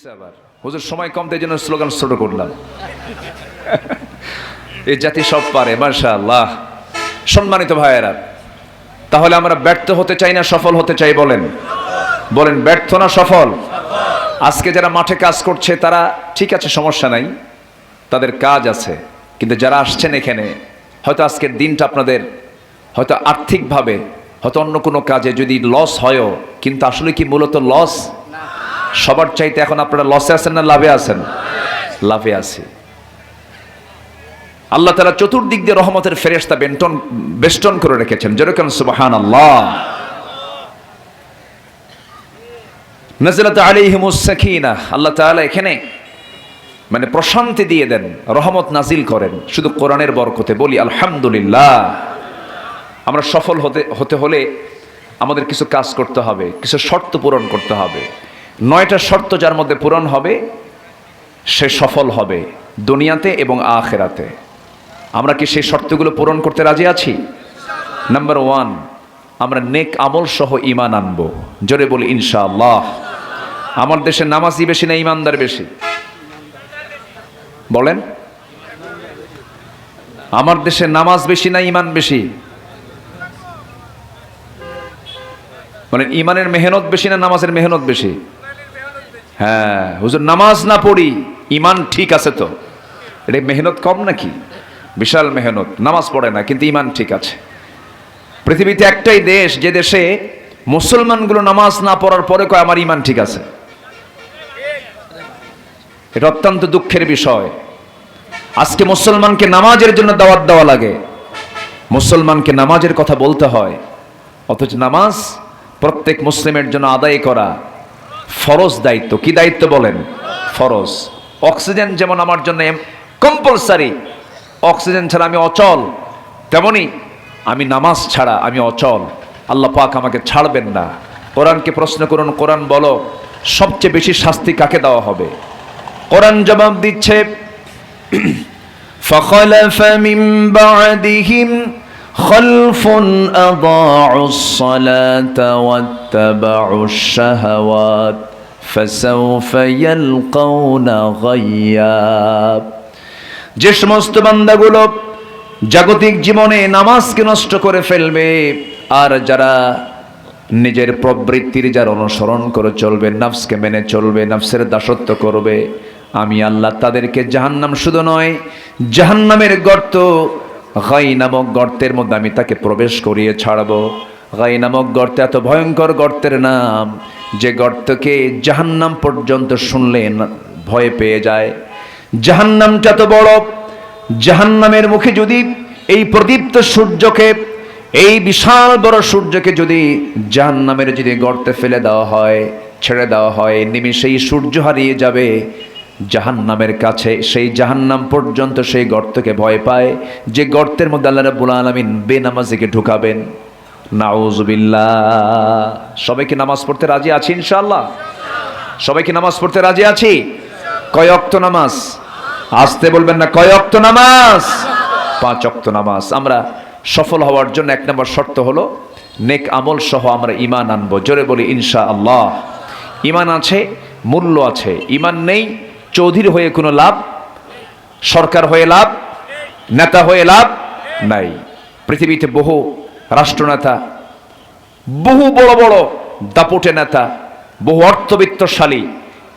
আবার হুজুর সময় কম তাই জন্য স্লোগান ছোট করলাম। এই জাতি সব পারে, মাশাআল্লাহ। সম্মানিত ভাইয়েরা, তাহলে আমরা ব্যর্থ হতে চাই না সফল হতে চাই? বলেন বলেন, ব্যর্থ না সফল? আজকে যারা মাঠে কাজ করছে তারা ঠিক আছে, সমস্যা নাই, তাদের কাজ আছে। কিন্তু যারা আসছেন এখানে, হয়তো আজকের দিনটা আপনাদের হয়তো আর্থিকভাবে হয়তো অন্য কোনো কাজে যদি লস হয়ও, কিন্তু আসলে কি মূলত লস? সবার চাইতে এখন আপনারা লসে আছেন না লাভে আছেন? লাভে আছি। আল্লাহ তাআলা চতুর্দিক দিয়ে রহমতের ফেরেশতা বেষ্টন করে রেখেছেন। যেরকম সুবহানাল্লাহ। নাযালাত আলাইহিমুস সাকিনাহ, আল্লাহ তাআলা এখানে মানে প্রশান্তি দিয়ে দেন, রহমত নাজিল করেন শুধু কোরআনের বরকতে। বলি আলহামদুলিল্লাহ। আমরা সফল হতে হলে আমাদের কিছু কাজ করতে হবে, কিছু শর্ত পূরণ করতে হবে। 9টা শর্ত যার মধ্যে পূরণ হবে সে সফল হবে দুনিয়াতে এবং আখিরাতে। আমরা কি সেই শর্তগুলো পূরণ করতে রাজি আছি? নাম্বার 1, আমরা নেক আমল সহ ঈমান আনবো। জোরে বলি ইনশাআল্লাহ। আমার দেশে নামাজি বেশি না ঈমানদার বেশি? বলেন, আমার দেশে নামাজ বেশি না ঈমান বেশি? বলেন, ঈমানের মেহনত বেশি না নামাজের মেহনত বেশি? হ্যাঁ হুজুর, নামাজ না পড়ি ঈমান ঠিক আছে তো, এটা মেহনত কম নাকি? বিশাল মেহনত, নামাজ পড়ে না কিন্তু ঈমান ঠিক আছে। পৃথিবীতে একটাই দেশ যে দেশে মুসলমানগুলো নামাজ না পড়ার পরে কয় আমার ঈমান ঠিক আছে। এটা অত্যন্ত দুঃখের বিষয়। আজকে মুসলমানকে নামাজের জন্য দাওয়াত দেওয়া লাগে, মুসলমানকে নামাজের কথা বলতে হয়, অথচ নামাজ প্রত্যেক মুসলিমের জন্য আদায় করা ফরজ দায়িত্ব। কি দায়িত্ব বলেন? ফরজ। অক্সিজেন যেমন আমার জন্য কম্পালসারি, অক্সিজেন ছাড়া আমি অচল, তেমনি আমি নামাজ ছাড়া আমি অচল। আল্লাহ পাক আমাকে ছাড়বেন না। কোরআনকে প্রশ্ন করুন, কোরআন বলো সবচেয়ে বেশি শাস্তি কাকে দেওয়া হবে? কোরআন জবাব দিচ্ছে, فَخَلَفَ مِن بَعْدِهِمْ خَلْفٌ أَضَاعُوا الصَّلَاةَ وَاتَّبَعُوا الشَّهَوَاتِ فَسَوْفَ يَلْقَوْنَ غَيًّا। যে সমস্ত বান্দাগুলো জাগতিক জীবনে নামাজকে নষ্ট করে ফেলবে, আর যারা নিজের প্রবৃত্তির যার অনুসরণ করে চলবে, নফসকে মেনে চলবে, নফসের দাসত্ব করবে, আমি আল্লাহ তাদেরকে জাহান্নাম শুধু নয়, জাহান্নামের গর্ত, গাই নামক গর্তের মধ্যে আমি তাকে প্রবেশ করিয়ে ছাড়বো। গাই নামক গর্ত এত ভয়ঙ্কর গর্তের নাম যে গর্তকে জাহান্নাম পর্যন্ত শুনলে ভয় পেয়ে যায়। জাহান্নামটা তো বড়, জাহান্নামের মুখে যদি এই প্রদীপ্ত সূর্যকে, এই বিশাল বড় সূর্যকে যদি জাহান্নামের যদি গর্তে ফেলে দেওয়া হয়, ছেড়ে দেওয়া হয়, নিমিষেই সূর্য হারিয়ে যাবে। জাহান্নামের কাছে, সেই জাহান্নাম পর্যন্ত সেই গর্তকে ভয় পায়, যে গর্তের মধ্যে আল্লাহ রাব্বুল আলামিন বেনামাজিকে ঢুকাবেন। নাউযুবিল্লাহ। সবাই কি নামাজ পড়তে রাজি আছি ইনশাআল্লাহ? সবাই কি নামাজ পড়তে রাজি আছি? কয় ওয়াক্ত নামাজ? আসতে বলবেন না, কয় ওয়াক্ত নামাজ? 5 ওয়াক্ত নামাজ। আমরা সফল হওয়ার জন্য 1 নম্বর শর্ত হলো নেক আমল সহ আমরা ঈমান আনবো। জোরে বলি ইনশাআল্লাহ। ঈমান আছে, মূল্য আছে। ঈমান নেই, চৌধুরী হয়ে কোনো লাভ, সরকার হয়ে লাভ, নেতা হয়ে লাভ নাই। পৃথিবীতে বহু রাষ্ট্রনেতা, বহু বড় বড় দাপটে নেতা, বহু অর্থবিত্তশালী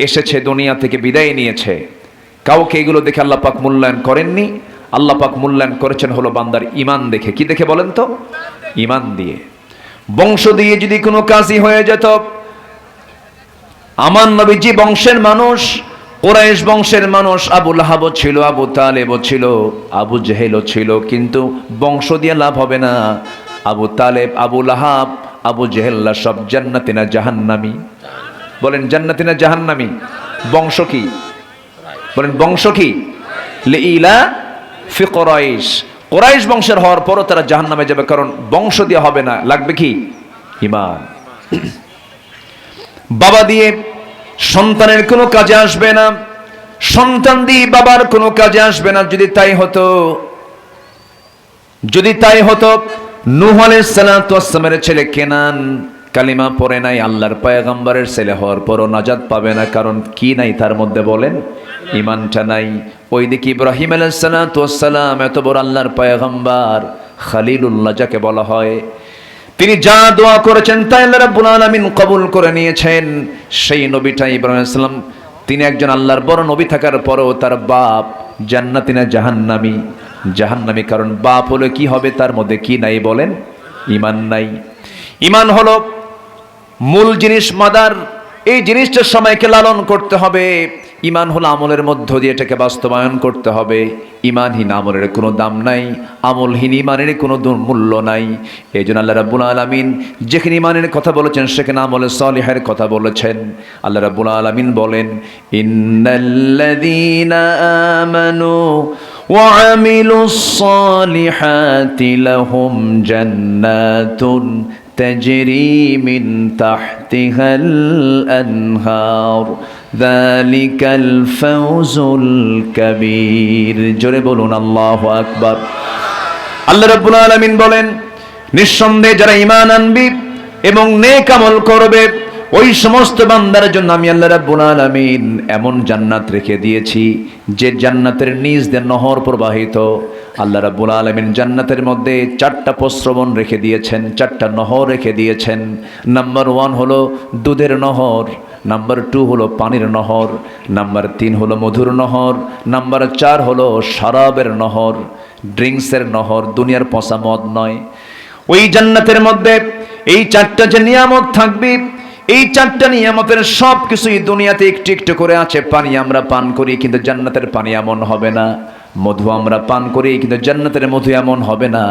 এসেছে, দুনিয়া থেকে বিদায় নিয়েছে। কাউকে এগুলো দেখে আল্লাহ পাক মূল্যায়ন করেননি। আল্লাহ পাক মূল্যায়ন করেছেন হলো বান্দার ঈমান দেখে। কি দেখে বলেন তো? ঈমান দিয়ে। বংশ দিয়ে যদি কোনো কাজই হয়ে যেত, আমার নবীজি বংশের মানুষ, কুরাইশ বংশের মানুষ, আবু লাহাবও ছিল, আবু তালেবও ছিল, আবু জেহেলও ছিল, কিন্তু বংশ দিয়ে লাভ হবে না। আবু তালেব, আবু লাহাব, আবু জেহেল্লা সব জান্নাতি না জাহান্নামী? বলেন জান্নাতি না জাহান্নামী? বংশ কি? বলেন বংশ কি? লিইলা ফি কুরাইশ। কুরাইশ বংশের হওয়ার পরও তারা জাহান্নামে যাবে, কারণ বংশ দিয়ে হবে না, লাগবে কি? ঈমান। বাবা দিয়ে সন্তানের কোনো কাজে আসবে না, সন্তান দিয়ে বাবার কোনো কাজে আসবে না। যদি তাই হতো, নূহ আলাইহিস সালাতু ওয়াস সালামের ছেলে কেনান কালিমা পড়ে নাই, আল্লাহর পয়গম্বরের ছেলে হওয়ার পরও নাজাত পাবে না। কারণ কি নাই তার মধ্যে বলেন? ইমানটা নাই। ওইদিকে ইব্রাহিম আলাইহিস সালাম এত বড় আল্লাহর পয়গম্বর, খলিলুল্লাহ যাকে বলা হয়, তিনি যা দোয়া করেছেন তাই আল্লাহ রাব্বুল আলামিন কবুল করে নিয়েছেন। সেই নবীটা ইব্রাহিম আলাইহিস সালাম, তিনি একজন আল্লাহর বড় নবী থাকার পরেও তার বাপ জান্নাতি না জাহান্নামী? জাহান্নামী। কারণ বাপ হলো কি হবে? তার মধ্যে কি নাই বলেন? ইমান নাই। ইমান হলো মূল জিনিস, মাদার। এই জিনিসটার সময়কে লালন করতে হবে। ইমান হলো আমলের মধ্য দিয়ে এটাকে বাস্তবায়ন করতে হবে। ইমানহীন আমলের কোনো দাম নাই, আমলহীন ইমানের কোনো মূল্য নাই। এই জন্য আল্লাহ রাব্বুল আলামিন যেখানে ইমানের কথা বলেছেন সেখানে আমলে সালিহের কথা বলেছেন। আল্লাহ রাব্বুল আলামিন বলেন, ইন্নাল্লাযীনা আমানু ওয়া আমিলুস সালিহাতি লাহুম জান্নাতুন তাজরি মিন তাহতিহাল আনহার যালিকাল ফাওজুল কাবীর। জোরে বলুন আল্লাহু আকবার। আল্লাহ রাব্বুল আলামিন বলেন, নিঃসন্দেহে যারা ঈমান আনবে এবং নেক আমল করবে ওই সমস্ত বান্দার জন্য আমি আল্লাহ রাব্বুল আলামিন এমন জান্নাত রেখে দিয়েছি যে জান্নাতের নিচ দিয়ে নহর প্রবাহিত। আল্লাহ রাব্বুল আলামিন জান্নাতের মধ্যে 4টা প্রস্রবণ রেখে দিয়েছেন, 4টা নহর রেখে দিয়েছেন। নাম্বার 1 হলো দুধের নহর, নাম্বার 2 হলো পানির নহর, নাম্বার 3 হলো মধুর নহর, নাম্বার 4 হলো শরাবের নহর, ড্রিঙ্কসের নহর, দুনিয়ার পচা মদ নয়। ওই জান্নাতের মধ্যে এই 4টা যে নিয়ামত থাকবে, এই 4টা নিয়ামতের সব কিছুই দুনিয়াতে একটু একটু করে আছে। পানি আমরা পান করি কিন্তু জান্নাতের পানি এমন হবে না। মধু আমরা পান করি কিন্তু জান্নাতের মধু এমন হবে না।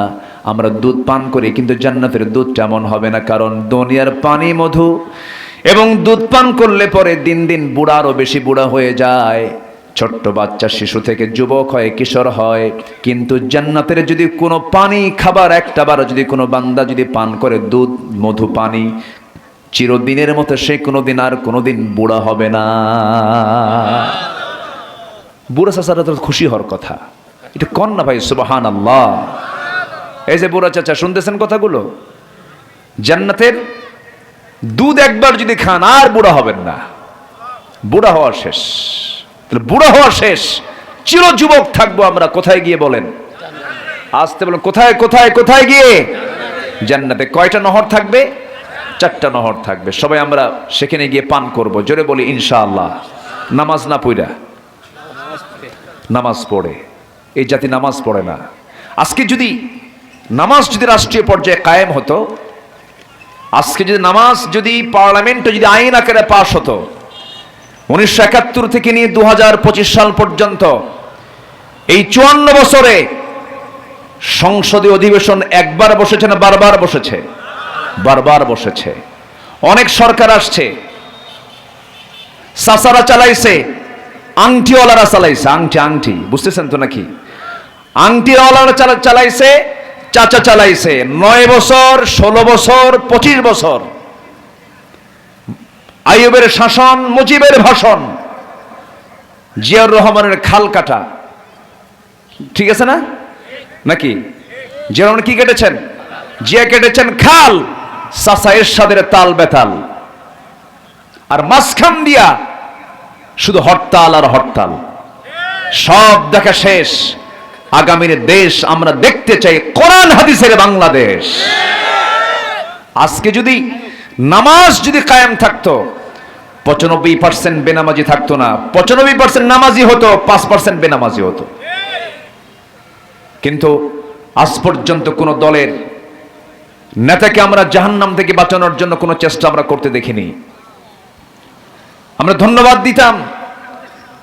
আমরা দুধ পান করি কিন্তু জান্নাতের দুধটা এমন হবে না। কারণ দুনিয়ার পানি, মধু এবং দুধ পান করলে পরে দিন দিন বুড়া আরও বেশি বুড়া হয়ে যায়। ছোট্ট বাচ্চা, শিশু থেকে যুবক হয়, কিশোর হয়। কিন্তু জান্নাতের যদি কোনো পানি, খাবার একটাবার যদি কোনো বান্দা যদি পান করে, দুধ, মধু, পানি, চিরদিনের মতো সে কোনোদিন আর কোনোদিন বুড়া হবে না। বুড়া চাচারা তো খুশি হওয়ার কথা, এটা কন না ভাই, সুবহানাল্লাহ। এই যে বুড়া চাচা শুনতেছেন কথাগুলো, জান্নাতের দুধ একবার যদি খান আর বুড়া হবেন না। বুড়া হওয়া শেষ, তাহলে বুড়া হওয়া শেষ, চির যুবক থাকবো আমরা। কোথায় গিয়ে বলেন? আসতে বলেন, কোথায় কোথায় কোথায় গিয়ে? জান্নাতে। কয়টা নহর থাকবে? 4টা নহর থাকবে। সবাই আমরা সেখানে গিয়ে পান করব। জোরে বলি ইনশাআল্লাহ। নামাজ না পড়া, নামাজ পড়ে এই জাতি নামাজ পড়ে না। আজকে যদি নামাজ যদি রাষ্ট্রীয় পর্যায়ে কায়েম হতো, আজকে যদি নামাজ যদি পার্লামেন্টে যদি আইন আকারে পাশ হতো, 1971 থেকে নিয়ে 2025 সাল পর্যন্ত এই 54 বছরে সংসদীয় অধিবেশন একবার বসেছে না বারবার বসেছে? বারবার বসেছে। অনেক সরকার আসছে, চাচারা চালাইছে, আংটিওয়ালারা চালাইছে। আংটি বুঝতেছেন তো নাকি? আংটিওয়ালারা চালাইছে, চাচা চালাইছে 9 বছর, 16 বছর, 25 বছর। আইয়ুবের শাসন, মুজিবের ভাষণ, জিয়াউর রহমানের খাল কাটা, ঠিক আছে না নাকি? জিয়াউর রহমান কি কেটেছেন? জিয়া কেটেছেন খাল, চাচা এরশাদের তাল বেতাল। আর মাঝখান দিয়া শুধু হরতাল আর হরতাল। সব দেখা শেষ। আগামীর দেশ আমরা দেখতে চাই কোরআন হাদিসের বাংলাদেশ। আজকে যদি নামাজ যদি কায়েম থাকতো, 95% বেনামাজি থাকতো না, 95% নামাজি হতো, 5% বেনামাজি হতো। কিন্তু আজ পর্যন্ত কোন দলের নেতাকে আমরা জাহান্নাম থেকে বাঁচানোর জন্য কোনো চেষ্টা আমরা করতে দেখিনি। আমরা ধন্যবাদ দিতাম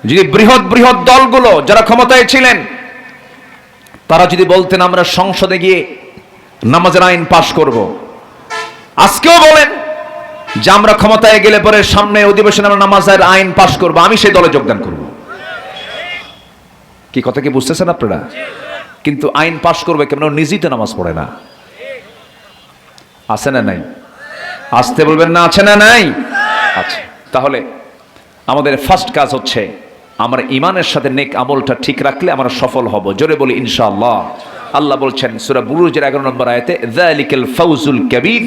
যদি বৃহৎ বৃহৎ দলগুলো যারা ক্ষমতায় ছিলেন তারা যদি বলতেন আমরা সংসদে গিয়ে নামাজের আইন পাশ করব। আজকেও বলেন যে আমরা ক্ষমতায় গেলে পরে সামনে অধিবেশনে আমরা নামাজের আইন পাশ করব, আমি সেই দলে যোগদান করব। কি কথা কি বুঝতেছেন আপনারা? কিন্তু আইন পাশ করবে কেমন? নিজেই তো নামাজ পড়ে না। আছে না নাই? আসতে বলবেন না, আছে না নাই? আছে। তাহলে আমাদের ফার্স্ট কাজ হচ্ছে আমরা ইমানের সাথে নেক আমলটা ঠিক রাখলে আমরা সফল হব। জোরে বলি ইনশাআল্লাহ। আল্লাহ বলছেন সূরা বুরুজের 11 নম্বর আয়াতে, যালিকাল ফাউজুল কাবীর,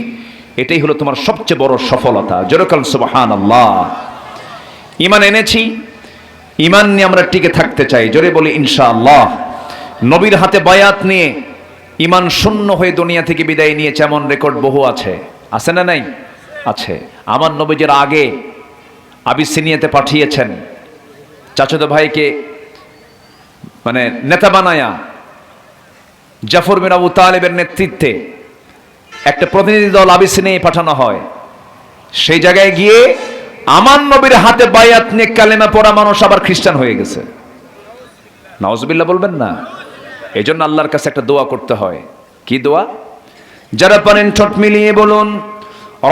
এটাই হলো তোমার সবচেয়ে বড় সফলতা। যেরকম সুবহানাল্লাহ। ঈমান এনেছি, ঈমান নিয়ে আমরা টিকে থাকতে চাই, জোরে বলি ইনশাআল্লাহ। নবীর হাতে বায়াত নিয়ে ঈমান শূন্য হয়ে দুনিয়া থেকে বিদায় নিয়েছে এমন রেকর্ড বহু আছে, আছে না নাই? আছে। আমার নবীর আগে আবিসিনিয়াতে পাঠিয়েছেন চাচাতো ভাইকে মানে নেতা বানায়া, জাফর বিন আবু তালেবের নেতৃত্বে একটা প্রতিনিধি দল আবিসিনিয়ায় পাঠানো হয়। সেই জায়গায় গিয়ে আমার নবীর হাতে বায়াত নিয়ে কালেমা পড়া মানুষ আবার খ্রিস্টান হয়ে গেছে। নাউজুবিল্লাহ বলবেন না? এই জন্য আল্লাহর কাছে একটা দোয়া করতে হয়। কি দোয়া? যারা পারেন ঠোঁট মিলিয়ে বলুন,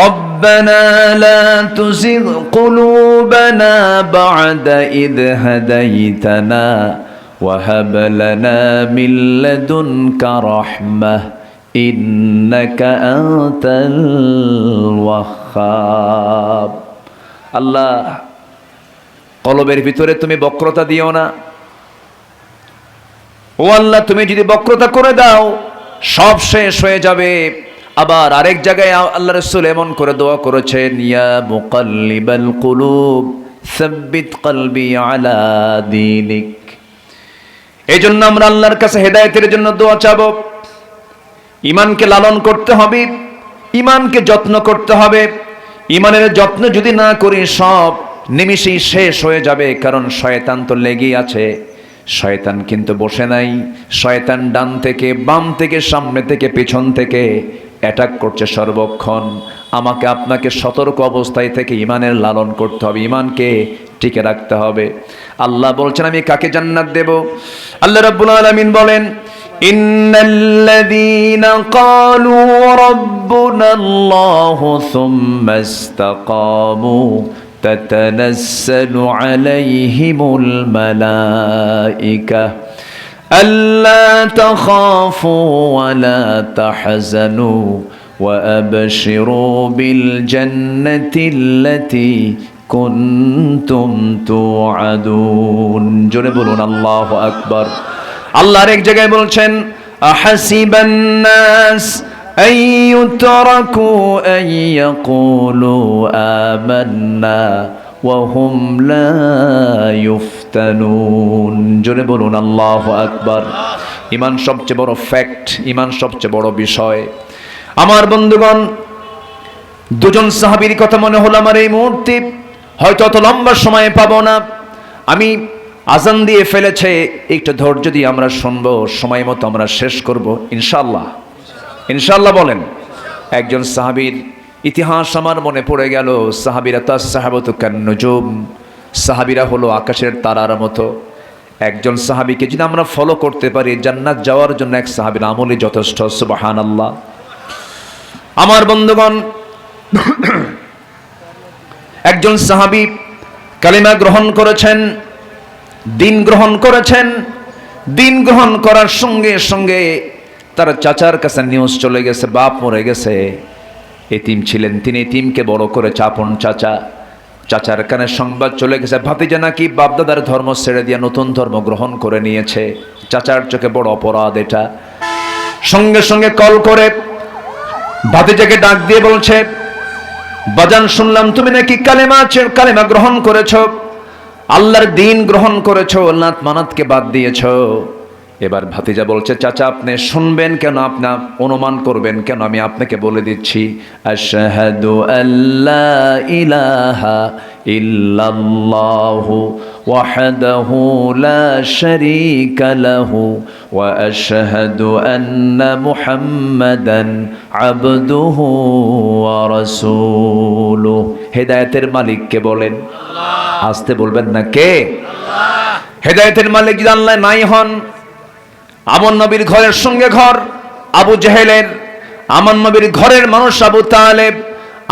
রব্বানা লা তুজিগ কুলুবানা বা'দা ইদ হাদাইতানা ওয়া হাব লানা মিন লাদুনকা রাহমাহ ইন্নাকা আনতাল ওয়াহ্হাব। আল্লাহ, কলবের ভিতরে তুমি বক্রতা দিও না। ও আল্লাহ, তুমি যদি বক্রতা করে দাও সব শেষ হয়ে যাবে। আবার আরেক জায়গায় আল্লাহ রাসূল এমন করে দোয়া করেছেন, ইয়া মুকাল্লিবাল কুলুব সাব্বিত কলবি আলা দীনিক। এই জন্য আমরা আল্লাহর কাছে হেদায়েতের জন্য দোয়া চাবো। ঈমানকে লালন করতে হবে, ঈমানকে যত্ন করতে হবে। ঈমানের যত্ন যদি না করি সব নিমিষেই শেষ হয়ে যাবে। কারণ শয়তান তো লেগেই আছে। শয়তান কিন্তু বসে নাই। শয়তান ডান থেকে বাম থেকে সামনে থেকে পেছন থেকে অ্যাটাক করছে সর্বক্ষণ। আমাকে আপনাকে সতর্ক অবস্থায় থেকে ঈমানের লালন করতে হবে, ঈমানকে টিকে রাখতে হবে। আল্লাহ বলছেন আমি কাকে জান্নাত দেব? আল্লাহ রাব্বুল আলামিন বলেন, ইন্নাল্লাযীনা ক্বালু রাব্বুনাল্লাহু সুম্মা ইসতাকামু তাতানাজ্জালু আলাইহিমুল মালায়েকা আল্লা তাখাফু ওয়া লা তাহজানু ওয়া আবশিরু বিল জান্নাতিল্লাতী কুনতুম তুআদুন। জোরে বলুন আল্লাহু আকবার। আল্লাহ আরেক জায়গায় বলছেন, আহাসিবান নাস আইয়ুতরাকু আইয়াকুলু আমান্না ওয়া হুম লা ইফতানুন। জোরে বলুন আল্লাহু আকবার। ঈমান সবচেয়ে বড় ফ্যাক্ট, ঈমান সবচেয়ে বড় বিষয়। আমার বন্ধুগণ, দুজন সাহাবীর কথা মনে হলো আমার এই মুহূর্তে। হয়তো অত লম্বা সময় পাবো না, আমি আজান দিয়ে ফেলেছে, একটু ধৈর্য দিয়ে আমরা শুনবো, সময় মতো আমরা শেষ করব ইনশাআল্লাহ। ইনশাআল্লাহ বলেন। একজন সাহাবীর ইতিহাস আমার মনে পড়ে গেল। সাহাবীরা তো সাহাবাতু কান্নুজুম, সাহাবীরা হলো আকাশের তারার মতো। একজন সাহাবীকে যদি আমরা ফলো করতে পারি জান্নাত যাওয়ার জন্য এক সাহাবীর আমলই যথেষ্ট। সুবহানাল্লাহ। আমার বন্ধুগণ, একজন সাহাবী কালিমা গ্রহণ করেছেন, দিন গ্রহণ করেছেন। দিন গ্রহণ করার সঙ্গে সঙ্গে তার চাচার কাছে নিউজ চলে গেছে, বাপ মরে গেছে। এতিম ছিলেন তিনি, এতিমকে বড় করেছে আপন চাচা। চাচার কানে সংবাদ চলে গেছে ভাতিজা নাকি বাপদাদার ধর্ম ছেড়ে দিয়ে নতুন ধর্ম গ্রহণ করে নিয়েছে। চাচার চোখে বড় অপরাধ এটা। সঙ্গে সঙ্গে কল করে ভাতিজাকে ডাক দিয়ে বলছে, বাজান শুনলাম তুমি নাকি কালেমা গ্রহণ করেছো, আল্লাহর দ্বীন গ্রহণ করেছো, লাত মানাতকে বাদ দিয়েছো। এবার ভাতিজা বলছে, চাচা আপনি শুনবেন কেন, আপনি অনুমান করবেন কেন, আমি আপনাকে বলে দিচ্ছি। আশহাদু আল্লা ইলাহা ইল্লাল্লাহু ওয়াহদাহু লা শারীকা লাহু ওয়া আশহাদু আন্না মুহাম্মাদান আবদুহু ওয়া রাসূলুহু। হেদায়েতের মালিক কে বলেন? আল্লাহ। আসতে বলবেন না, কে? আল্লাহ। হেদায়েতের মালিক যদি আল্লাহ নাই হন, আমার নবীর ঘরের সঙ্গে ঘর আবু জেহেলের, আমার নবীর ঘরের মানুষ আবু তালেব,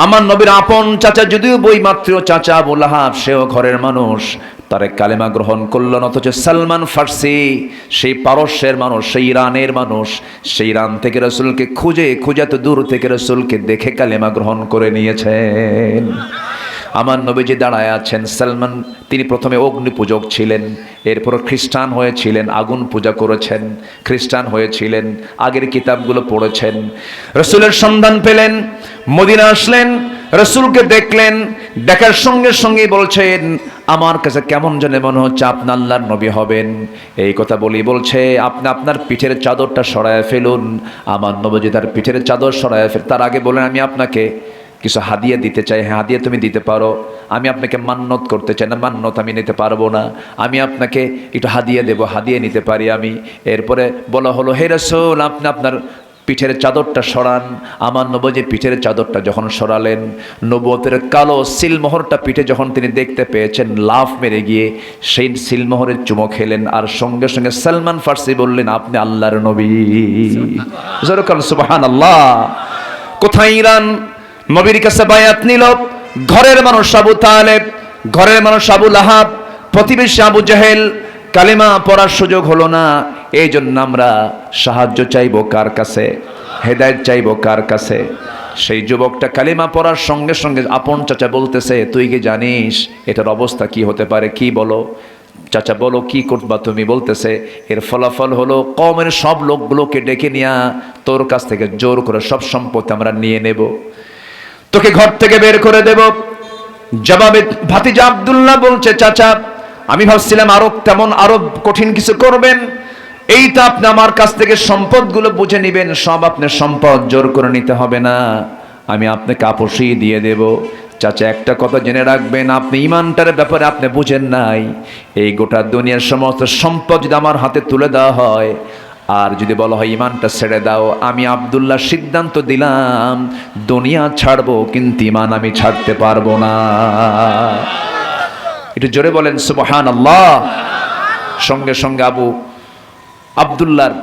আমার নবীর আপন চাচা যদিও বইমাত্র চাচা আবু লাহাব, সেও ঘরের মানুষ, তারে কালেমা গ্রহণ করলেন। অথচ সালমান ফার্সি, সেই পারস্যের মানুষ, সেই ইরানের মানুষ, সেই ইরান থেকে রাসূলকে খুঁজে খুঁজে তো দূর থেকে রাসূলকে দেখে কালেমা গ্রহণ করে নিয়েছেন। আমার নবীজি দাঁড়ায় আছেন। সালমান তিনি প্রথমে অগ্নি পূজক ছিলেন, এরপর খ্রিস্টান হয়েছিলেন, আগুন পূজা করেছেন, খ্রিস্টান হয়েছিলেন, আগের কিতাবগুলো পড়েছেন। রসুলের সন্ধান পেলেন, মদিনা আসলেন, রসুলকে দেখলেন, দেখার সঙ্গে সঙ্গে বলছেন আমার কাছে কেমন জানে মনে হচ্ছে আপনি আল্লাহর নবী হবেন। এই কথা বলি বলছে আপনি আপনার পিঠের চাদরটা সরায় ফেলুন। আমার নবীজি তার পিঠের চাদর সরায় ফেল। তার আগে বলেন আমি আপনাকে কিছু হাদিয়া দিতে চাই। হ্যাঁ, হাদিয়া তুমি দিতে পারো। আমি আপনাকে মান্নত করতে চাই না, মান্নত আমি নিতে পারবো না। আমি আপনাকে একটু হাদিয়া দেব, হাদিয়া নিতে পারি আমি। এরপরে বলা হলো হে রাসূল আপনি আপনার পিঠের চাদরটা সরান। আমার নবীজি পিঠের চাদরটা যখন সরালেন, নবুয়তের কালো সিলমোহরটা পিঠে যখন তিনি দেখতে পেয়েছেন, লাফ মেরে গিয়ে সেই সিলমোহরের চুমো খেলেন। আর সঙ্গে সঙ্গে সালমান ফার্সি বললেন আপনি আল্লাহর নবী। সুবহানাল্লাহ। কোথায় ইরান নবীর কাছে বায়াত নিল, ঘরের মানুষ আবু তালেব, ঘরের মানুষ আবু লাহাব, প্রতিবেশী আবু জাহেল, কালেমা পড়ার সুযোগ হলো না। এই জন্য আমরা সাহায্য চাইবো কার কাছে? হেদায়েত চাইবো কার কাছে? সেই যুবকটা কালেমা পড়ার সঙ্গে সঙ্গে আপন চাচা বলতেছে তুই কি জানিস এটার অবস্থা কি হতে পারে? কি বলো চাচা, বলো কি করবা তুমি? বলতেছে এর ফলাফল হলো কওমের সব লোকগুলোকে ডেকে নিয়া তোর কাছ থেকে জোর করে সব সম্পত্তি আমরা নিয়ে নেব, তোকে ঘর থেকে বের করে দেব। জবাবে ভাতিজা আব্দুল্লাহ বলছে চাচা আমি ভাবছিলাম আরো কঠিন কিছু করবেন। এইটা আপনি আমার কাছ থেকে সম্পদগুলো বুঝে নেবেন, সব আপনার সম্পদ জোর করে নিতে হবে না, আমি আপনাকে আপোষই দিয়ে দেব। চাচা একটা কথা জেনে রাখবেন, আপনি ইমানটার ব্যাপারে আপনি বুঝেন নাই। এই গোটা দুনিয়ার সমস্ত সম্পদ যদি আমার হাতে তুলে দেওয়া হয় আর যদি বলা হয় ইমানটা ছেড়ে দাও, আমি আব্দুল্লাহ সিদ্ধান্ত দিলাম দুনিয়া ছাড়বো কিন্তু ইমান আমি ছাড়তে পারবো না। একটু জোরে বলেন সুবহানাল্লাহ। সঙ্গে সঙ্গে আব্দুল্লাহর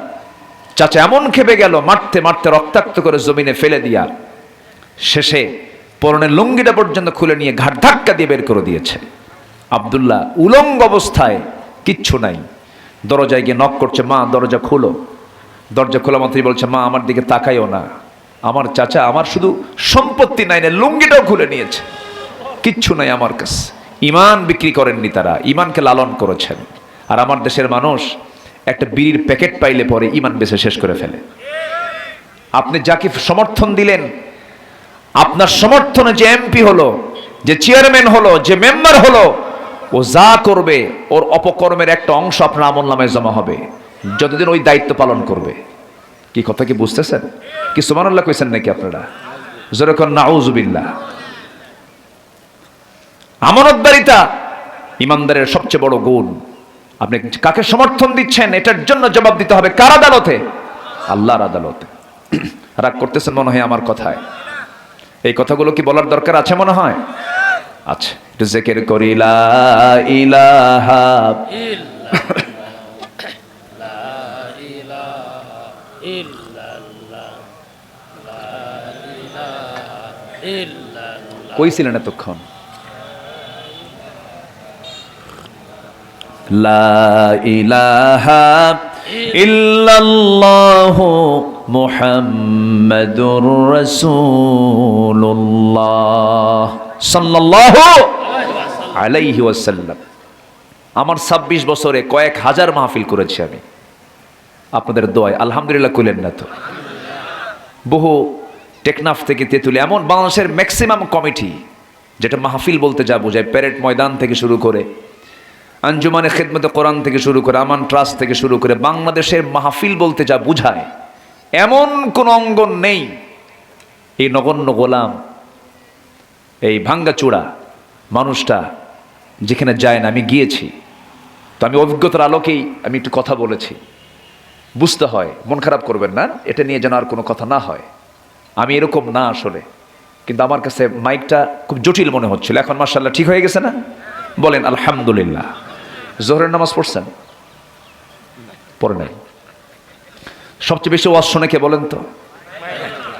চাচা এমন খেপে গেল, মারতে মারতে রক্তাক্ত করে জমিনে ফেলে দিয়া শেষে পরনের লুঙ্গিটা পর্যন্ত খুলে নিয়ে ঘাট ধাক্কা দিয়ে বের করে দিয়েছে। আব্দুল্লাহ উলঙ্গ অবস্থায়, কিচ্ছু নাই, দরজায় গিয়ে নক করছে, মা দরজা খুলো। দরজা খোলা মাত্রই বলছে মা আমার দিকে তাকাইও না, আমার চাচা আমার শুধু সম্পত্তি নাই না লুঙ্গিটাও খুলে নিয়েছে, কিচ্ছু নাই আমার কাছে। ইমান বিক্রি করেননি তারা, ইমানকে লালন করেছেন। আর আমার দেশের মানুষ একটা বিড়ির প্যাকেট পাইলে পরে ইমান বেচে শেষ করে ফেলে। আপনি যাকে সমর্থন দিলেন, আপনার সমর্থনে যে এমপি হলো, যে চেয়ারম্যান হলো, যে মেম্বার হলো, ও যা করবে ওর অপকর্মের একটা অংশ আপনার আমলনামায় জমা হবে যতদিন ওই দায়িত্ব পালন করবে। কি কথা কি বুঝতেছেন? কি সুবহানাল্লাহ কইছেন নাকি আপনারা? জোরে কোন নাউযুবিল্লাহ। আমানতদারিতা ইমানদারের সবচেয়ে বড় গুণ। আপনি কাকে সমর্থন দিচ্ছেন এটার জন্য জবাব দিতে হবে কার আদালতে? আল্লাহর আদালতে। রাগ করতেছেন মনে হয় আমার কথায়? এই কথাগুলো কি বলার দরকার আছে মনে হয়? আচ্ছা, একটু জিকির করি লা ইলাহা কইছিলেন এতক্ষণ? লা ইলাহা ইল্লাল্লাহু মুহাম্মাদুর রাসূলুল্লাহ সাল্লাল্লাহু আলাইহি ওয়াসাল্লাম। আমার 26 বছরে কয়েক হাজার মাহফিল করেছি আমি আপনাদের দোয়ায়, আলহামদুলিল্লাহ। কইলেন না তো? বহু টেকনাফ থেকে তেতুলি, এমন বাংলাদেশের ম্যাক্সিমাম কমিটি, যেটা মাহফিল বলতে যা বোঝায়, প্যারেড ময়দান থেকে শুরু করে, আঞ্জুমানে খেদমতে কোরআন থেকে শুরু করে, আমান ট্রাস্ট থেকে শুরু করে, বাংলাদেশের মাহফিল বলতে যা বুঝায় এমন কোন অঙ্গন নেই এই নগণ্য গোলাম, এই ভাঙ্গাচূড়া মানুষটা যেখানে যায় না। আমি গিয়েছি তো, আমি অভিজ্ঞতার আলোকেই আমি একটু কথা বলেছি। বুঝতে হয়, মন খারাপ করবেন না, এটা নিয়ে যেন আর কোনো কথা না হয়। আমি এরকম না আসলে, কিন্তু আমার কাছে মাইকটা খুব জটিল মনে হচ্ছিল। এখন মাশাআল্লাহ ঠিক হয়ে গেছে না? বলেন আলহামদুলিল্লাহ। জোহরের নামাজ পড়ছেন? পড়ে নাই? সবচেয়ে বেশি ওয়াজ শোনে কে বলেন তো?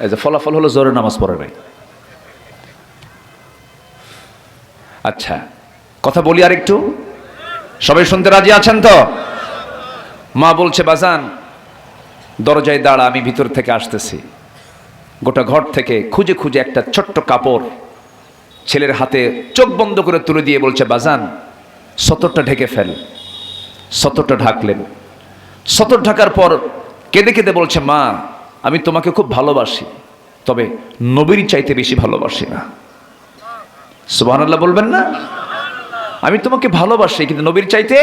এই যে ফলাফল হলো জোহরের নামাজ পড়ে নাই। আচ্ছা, কথা বলি আর একটু, সবাই শুনতে রাজি আছেন তো? মা বলছে বাজান দরজায় দাঁড়া, আমি ভিতর থেকে আসতেছি। গোটা ঘর থেকে খুঁজে খুঁজে একটা ছোট্ট কাপড় ছেলের হাতে চোখ বন্ধ করে তুলে দিয়ে বলছে, বাজান সতরটা ঢেকে ফেল। সতরটা ঢাকলেন। সতর ঢাকার পর কেঁদে কেঁদে বলছে, মা আমি তোমাকে খুব ভালোবাসি, তবে নবীর চাইতে বেশি ভালোবাসি না। সুবহানাল্লাহ বলবেন না? আমি তোমাকে ভালোবাসি কিন্তু নবীর চাইতে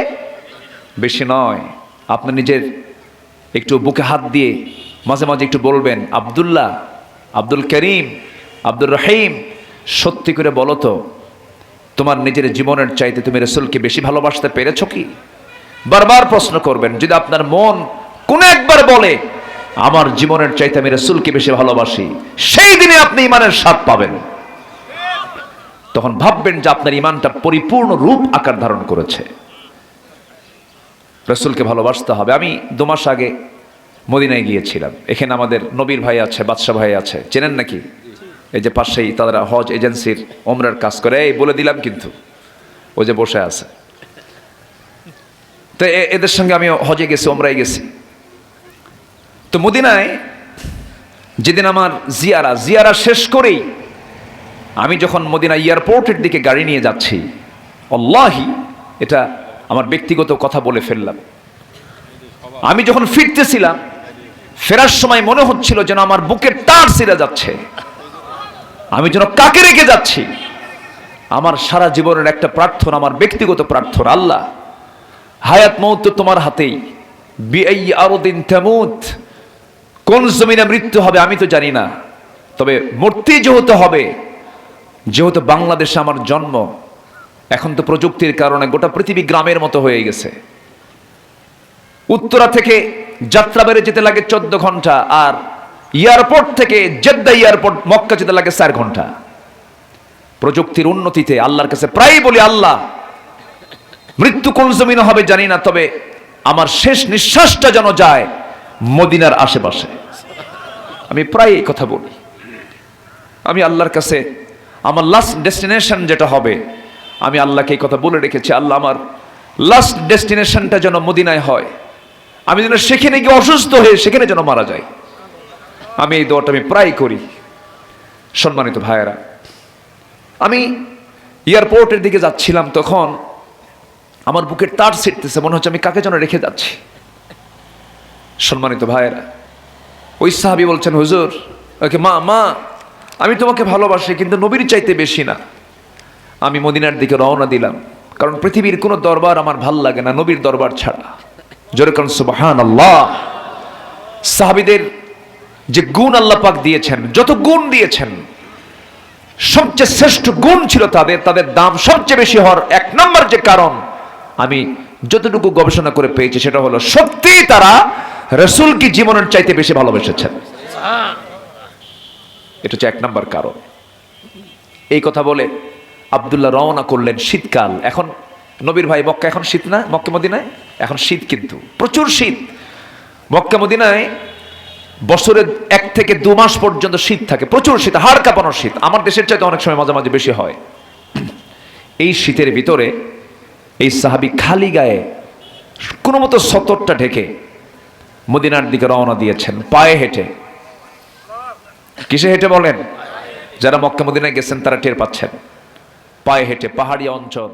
বেশি নয়। আপনি নিজের একটু বুকে হাত দিয়ে মাঝে মাঝে একটু বলবেন, আব্দুল্লাহ, আব্দুল করিম, আব্দুর রহিম, সত্যি করে বলো তো তোমার নিজের জীবনের চাইতে তুমি রাসূলকে বেশি ভালোবাসতে পেরেছো কি? বারবার প্রশ্ন করবেন। যদি আপনার মন কোন একবার বলে আমার জীবনের চাইতে আমি রাসূলকে বেশি ভালোবাসি, সেই দিনে আপনি ঈমানের স্বাদ পাবেন। তখন ভাববেন যে আপনার ঈমানটা পরিপূর্ণ রূপ আকার ধারণ করেছে। রাসূলকে ভালোবাসতে হবে। আমি 2 মাস আগে মদিনায় গিয়েছিলাম। এখানে আমাদের নবীর ভাই আছে, বাদশা ভাই আছে, চেনেন নাকি? এই যে পাশেই তারা হজ এজেন্সির ওমরার কাজ করে, এই বলে দিলাম কিন্তু, ও যে বসে আছে। তো এদের সঙ্গে আমি হজে গেছি, ওমরায় গেছি। তো মদিনায় যেদিন আমার জিয়ারা শেষ করেই আমি যখন মদিনা এয়ারপোর্টের দিকে গাড়ি নিয়ে যাচ্ছি, আল্লাহি এটা আমার ব্যক্তিগত কথা বলে ফেললাম, আমি যখন ফিরতেছিলাম, ফেরার সময় মনে হচ্ছিল যেন আমার বুকের তার ছিঁড়ে যাচ্ছে, আমি যেন কাকে রেখে যাচ্ছি। আমার সারা জীবনের একটা প্রার্থনা, আমার ব্যক্তিগত প্রার্থনা, আল্লাহ হায়াত মৌত তো তোমার হাতেই, বিআই আরদিন তামুত, কোন জমিনে মৃত্যু হবে আমি তো জানি না, তবে মূর্তি যেহেতু হবে, যেহেতু বাংলাদেশে আমার জন্ম, এখন তো প্রযুক্তির কারণে গোটা পৃথিবী গ্রামের মতো হয়ে গেছে। উত্তরা থেকে যাত্রা বেড়ে যেতে লাগে 14 ঘন্টা, আর এয়ারপোর্ট থেকে জেদ্দা এয়ারপোর্ট মক্কা যেতে লাগে 4 ঘন্টা। প্রযুক্তির উন্নতিতে আল্লাহর কাছে প্রায় বলি, আল্লাহ মৃত্যু কোন জমিনে হবে জানি না, তবে আমার শেষ নিঃশ্বাসটা যেন যায় মদিনার আশেপাশে। আমি প্রায় এই কথা বলি। আমি আল্লাহর কাছে আমার লাস্ট ডেস্টিনেশন যেটা হবে, আমি আল্লাহকে এই কথা বলে রেখেছি, আল্লাহ আমার লাস্ট ডেস্টিনেশনটা যেন মদিনায় হয়, আমি যেন সেখানে গিয়ে অসুস্থ হয়ে সেখানে যেন মারা যাই। আমি এই দোয়াটা আমি প্রায় করি। সম্মানিত ভাইয়েরা, আমি এয়ারপোর্টের দিকে যাচ্ছিলাম, তখন আমার বুকের তার ছিঁড়তেছে, মনে হচ্ছে আমি কাকে যেন রেখে যাচ্ছি। সম্মানিত ভাইয়েরা, ওই সাহাবী বলছেন, হুজুর, ওকে মা আমি তোমাকে ভালোবাসি কিন্তু নবীর চাইতে বেশি না। আমি মদিনার দিকে রওনা দিলাম, কারণ পৃথিবীর কোনো দরবার আমার ভাল লাগে না নবীর দরবার ছাড়া। জোরে কারণ সুবহানাল্লাহ। সাহাবীদের যে গুণ আল্লাহ পাক দিয়েছেন, যত গুণ দিয়েছেন, সবচেয়ে শ্রেষ্ঠ গুণ ছিল তাদের দাম সবচেয়ে বেশি হওয়ার 1 নম্বর যে কারণ আমি যতটুকু গবেষণা করে পেয়েছি, সেটা হলো সত্যি তারা রাসূলকে জীবনের চাইতে বেশি ভালোবেসেছেন। এটা হচ্ছে 1 নম্বর কারণ। এই কথা বলে আব্দুল্লাহ রওনা করলেন। শীতকাল, এখন নবীর ভাই মক্কা এখন শীত না, মক্কা মদিনায় এখন শীত, কিন্তু প্রচুর শীত। মক্কা মদিনায় বছরে 1 থেকে 2 মাস পর্যন্ত শীত থাকে, প্রচুর শীত, হাড় কাঁপানোর শীত। আমার দেশের চাইতে অনেক সময় মাঝে মাঝে বেশি হয়। এই শীতের ভিতরে এই সাহাবী খালি গায়ে কোনো মতো সতরটা ঢেকে মদিনার দিকে রওনা দিয়েছেন, পায়ে হেঁটে। কিসে হেঁটে বলেন? যারা মক্কা মদিনায় গেছেন তারা টের পাচ্ছেন। পায়ে হেঁটে, পাহাড়ি অঞ্চল,